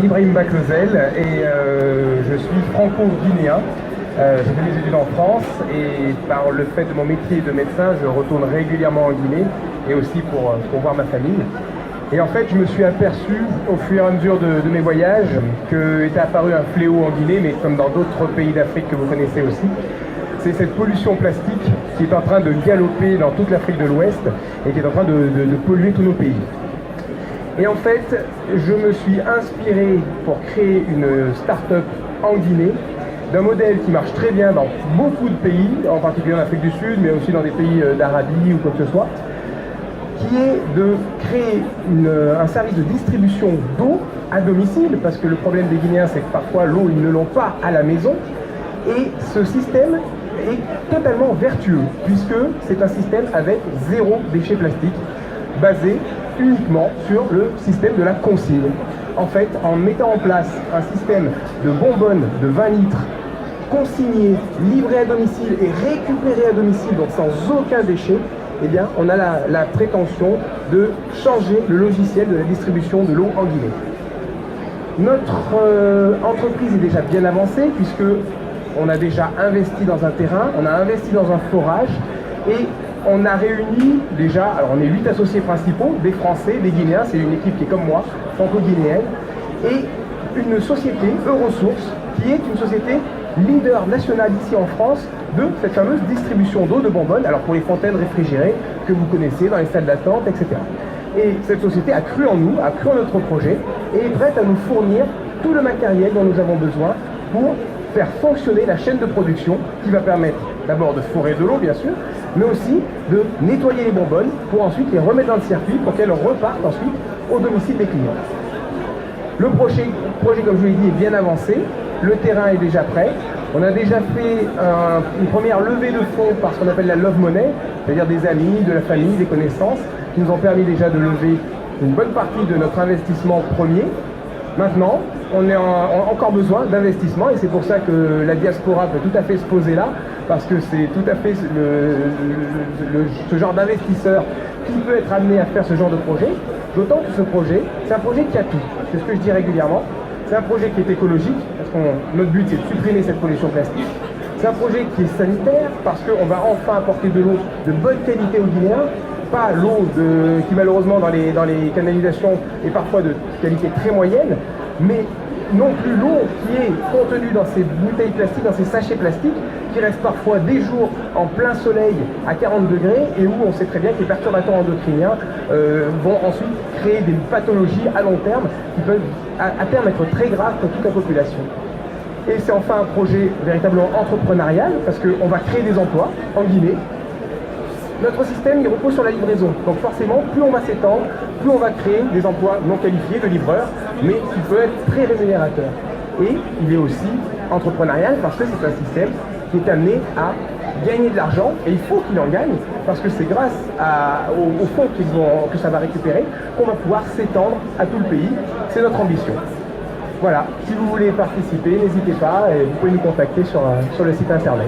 Ibrahim Baklozel et je suis franco-guinéen. J'ai fait mes études en France et par le fait de mon métier de médecin, je retourne régulièrement en Guinée et aussi pour voir ma famille. Et en fait, je me suis aperçu au fur et à mesure de mes voyages qu'était apparu un fléau en Guinée, mais comme dans d'autres pays d'Afrique que vous connaissez aussi. C'est cette pollution plastique qui est en train de galoper dans toute l'Afrique de l'Ouest et qui est en train de polluer tous nos pays. Et en fait, je me suis inspiré pour créer une start-up en Guinée d'un modèle qui marche très bien dans beaucoup de pays, en particulier en Afrique du Sud, mais aussi dans des pays d'Arabie ou quoi que ce soit, qui est de créer un service de distribution d'eau à domicile, parce que le problème des Guinéens, c'est que parfois l'eau, ils ne l'ont pas à la maison, et ce système est totalement vertueux, puisque c'est un système avec zéro déchet plastique, basé uniquement sur le système de la consigne. En fait, en mettant en place un système de bonbonnes de 20 litres, consigné, livré à domicile et récupéré à domicile, donc sans aucun déchet, eh bien, on a la prétention de changer le logiciel de la distribution de l'eau en Guinée. Notre entreprise est déjà bien avancée, puisque on a déjà investi dans un terrain, on a investi dans un forage, et on a réuni déjà, alors on est 8 associés principaux, des Français, des Guinéens, c'est une équipe qui est comme moi, franco-guinéenne, et une société, Eurosource, qui est une société leader national ici en France de cette fameuse distribution d'eau de bonbonnes, alors pour les fontaines réfrigérées que vous connaissez dans les salles d'attente, etc. Et cette société a cru en nous, a cru en notre projet, et est prête à nous fournir tout le matériel dont nous avons besoin pour faire fonctionner la chaîne de production qui va permettre d'abord de forer de l'eau bien sûr, mais aussi de nettoyer les bonbonnes pour ensuite les remettre dans le circuit pour qu'elles repartent ensuite au domicile des clients. Le projet, comme je vous l'ai dit, est bien avancé, le terrain est déjà prêt. On a déjà fait une première levée de fonds par ce qu'on appelle la Love Money, c'est-à-dire des amis, de la famille, des connaissances, qui nous ont permis déjà de lever une bonne partie de notre investissement premier. Maintenant, on a encore besoin d'investissement et c'est pour ça que la diaspora peut tout à fait se poser là, parce que c'est tout à fait ce genre d'investisseur qui peut être amené à faire ce genre de projet, d'autant que ce projet, c'est un projet qui a tout. C'est ce que je dis régulièrement. C'est un projet qui est écologique, parce que notre but c'est de supprimer cette pollution plastique. C'est un projet qui est sanitaire, parce qu'on va enfin apporter de l'eau de bonne qualité aux Guinéens, pas l'eau qui malheureusement dans les canalisations est parfois de qualité très moyenne, mais non plus l'eau qui est contenue dans ces bouteilles plastiques, dans ces sachets plastiques, qui restent parfois des jours en plein soleil à 40 degrés et où on sait très bien que les perturbateurs endocriniens vont ensuite créer des pathologies à long terme qui peuvent à terme être très graves pour toute la population. Et c'est enfin un projet véritablement entrepreneurial parce qu'on va créer des emplois en Guinée. Notre système, il repose sur la livraison. Donc forcément, plus on va s'étendre, plus on va créer des emplois non qualifiés de livreurs, mais qui peut être très rémunérateur. Et il est aussi entrepreneurial parce que c'est un système qui est amené à gagner de l'argent, et il faut qu'il en gagne, parce que c'est grâce aux fonds que ça va récupérer qu'on va pouvoir s'étendre à tout le pays. C'est notre ambition. Voilà, si vous voulez participer, n'hésitez pas, et vous pouvez nous contacter sur le site internet.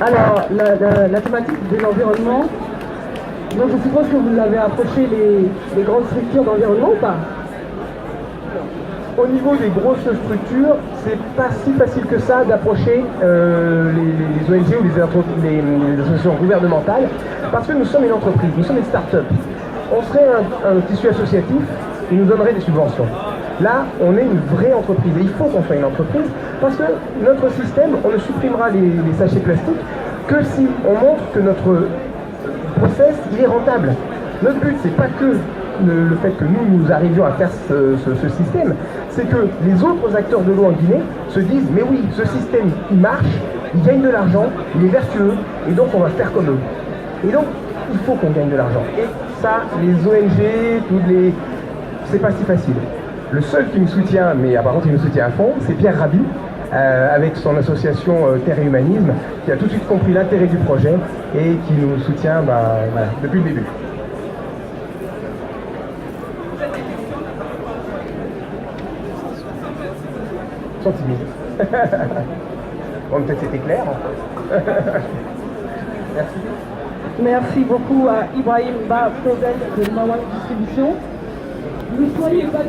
Alors, la thématique de l'environnement, donc je suppose que vous avez approché les grandes structures d'environnement ou pas? Au niveau des grosses structures, c'est pas si facile que ça d'approcher les ONG ou les associations gouvernementales, parce que nous sommes une entreprise, nous sommes une start-up. On serait un tissu associatif qui nous donnerait des subventions. Là, on est une vraie entreprise et il faut qu'on soit une entreprise parce que notre système, on ne supprimera les sachets plastiques que si on montre que notre process, il est rentable. Notre but, c'est pas que le fait que nous arrivions à faire ce système, c'est que les autres acteurs de l'eau en Guinée se disent mais oui, ce système, il marche, il gagne de l'argent, il est vertueux et donc on va faire comme eux. Et donc, il faut qu'on gagne de l'argent. Et ça, les ONG, c'est pas si facile. Le seul qui me soutient, mais par contre il me soutient à fond, c'est Pierre Rabhi, avec son association Terre et Humanisme, qui a tout de suite compris l'intérêt du projet et qui nous soutient voilà, depuis le début. Ils sont timides. Bon, peut-être c'était clair. Merci. Merci beaucoup à Ibrahim Baklozel de Mawan Distribution. ne soyez pas